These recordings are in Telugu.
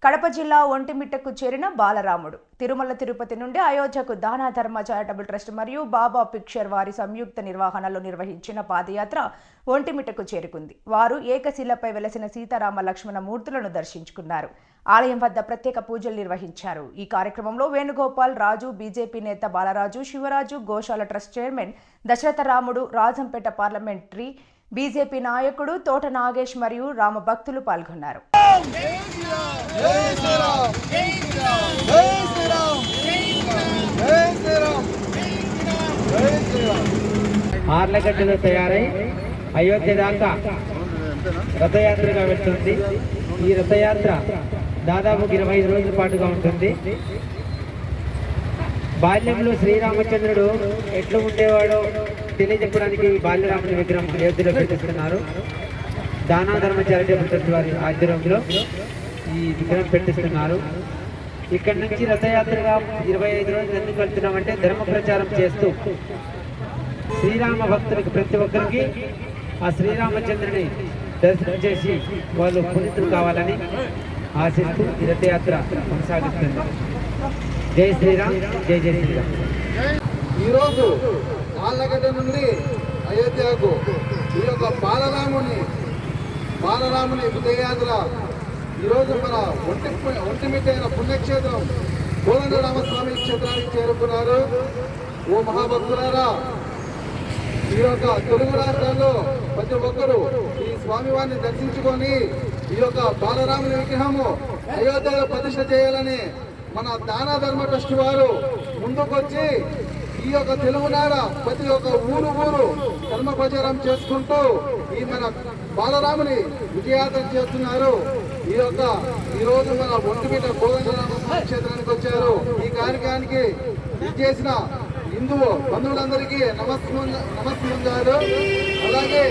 కడప జిల్లా ఒంటిమిట్టకు చేరిన బాలరాముడు తిరుమల తిరుపతి నుండి అయోధ్యకు దాన ధర్మ చారిటబుల్ ట్రస్ట్ మరియు బాబా పిక్చర్ వారి సంయుక్త నిర్వహణలో నిర్వహించిన పాదయాత్ర ఒంటిమిట్టకు చేరుకుంది. వారు ఏకశిలపై వెలసిన సీతారామ లక్ష్మణ మూర్తులను దర్శించుకున్నారు. ఆలయం వద్ద ప్రత్యేక పూజలు నిర్వహించారు. ఈ కార్యక్రమంలో వేణుగోపాల్ రాజు, బీజేపీ నేత బాలరాజు, శివరాజు, గోశాల ట్రస్ట్ చైర్మన్ దశరథ రాముడు, రాజంపేట పార్లమెంటరీ బీజేపీ నాయకుడు తోట నాగేష్ మరియు రామ భక్తులు పాల్గొన్నారు. ఆర్లగడ్డలో తయారై అయోధ్య దాకా రథయాత్రగా వెళ్తుంది. ఈ రథయాత్ర దాదాపు 25 రోజుల పాటుగా ఉంటుంది. బాల్యంలో శ్రీరామచంద్రుడు ఎట్లా ఉండేవాడో తెలియజెప్పడానికి బాల్యరాముని విగ్రహం అయోధ్యలో పెట్టిస్తున్నారు. దానా ధర్మ చారిటబుల్ ట్రస్ట్ వారి ఆధ్వర్యంలో ఈ విగ్రహం పెట్టిస్తున్నారు. ఇక్కడి నుంచి రథయాత్రగా 25 రోజులు ఎందుకు వెళ్తున్నామంటే ధర్మ ప్రచారం చేస్తూ శ్రీరామ భక్తులకు ప్రతి ఒక్కరికి ఆ శ్రీరామచంద్రుని దర్శనం చేసి వాళ్ళు పునీతులు కావాలని ఆశిస్తూ ఈ రథయాత్ర కొనసాగిస్తుంది. జై శ్రీరామ్, జై జై శ్రీరామ్. ఈరోజు ఆళ్ళగడ్డ నుండి అయోధ్యకు ఈ యొక్క బాలరాముని ఉదయాత్ర ఈరోజు మన ఒంటిమిట్టైన పుణ్యక్షేత్రం కోదండరామస్వామి క్షేత్రానికి చేరుకున్నారు. ఓ మహాభక్తులారా, ఈ యొక్క తెలుగు రాష్ట్రాల్లో ప్రతి ఒక్కరూ ఈ స్వామివారిని దర్శించుకొని ఈ యొక్క బాలరాముని విగ్రహము అయోధ్యలో ప్రతిష్ఠ చేయాలని మన దాన ధర్మ ట్రస్ట్ వారు ముందుకొచ్చి ఈ యొక్క తెలుగునాడ ప్రతి ఒక్క ఊరు ధర్మ ప్రచారం చేసుకుంటూ ఈ మన బాలరాముని విజయాత్ర చేస్తున్నారు. ఈ రోజు మన ఒంటిమిట్ట కోదండరామ క్షేత్రానికి వచ్చారు. ఈ కార్యక్రమానికి ఇచ్చేసిన హిందూ బంధువులందరికీ నమస్కారాలు. అలాగే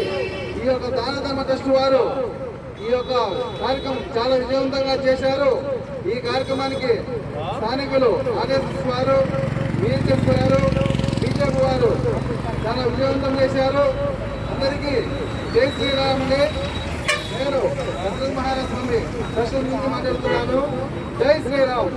ఈ యొక్క దాన ధర్మ ట్రస్ట్ వారు ఈ యొక్క కార్యక్రమం చాలా విజయవంతంగా చేశారు. ఈ కార్యక్రమానికి స్థానికులు ఆర్ఎస్ఎస్ వారు, బీజేపీ వారు చాలా విజయవంతం చేశారు. అందరికీ జై శ్రీరాముని. నేను దశరథ మహారాజ్ స్వామి ట్రస్ట్ నుంచి మాట్లాడుతున్నాను. జై శ్రీరామ్.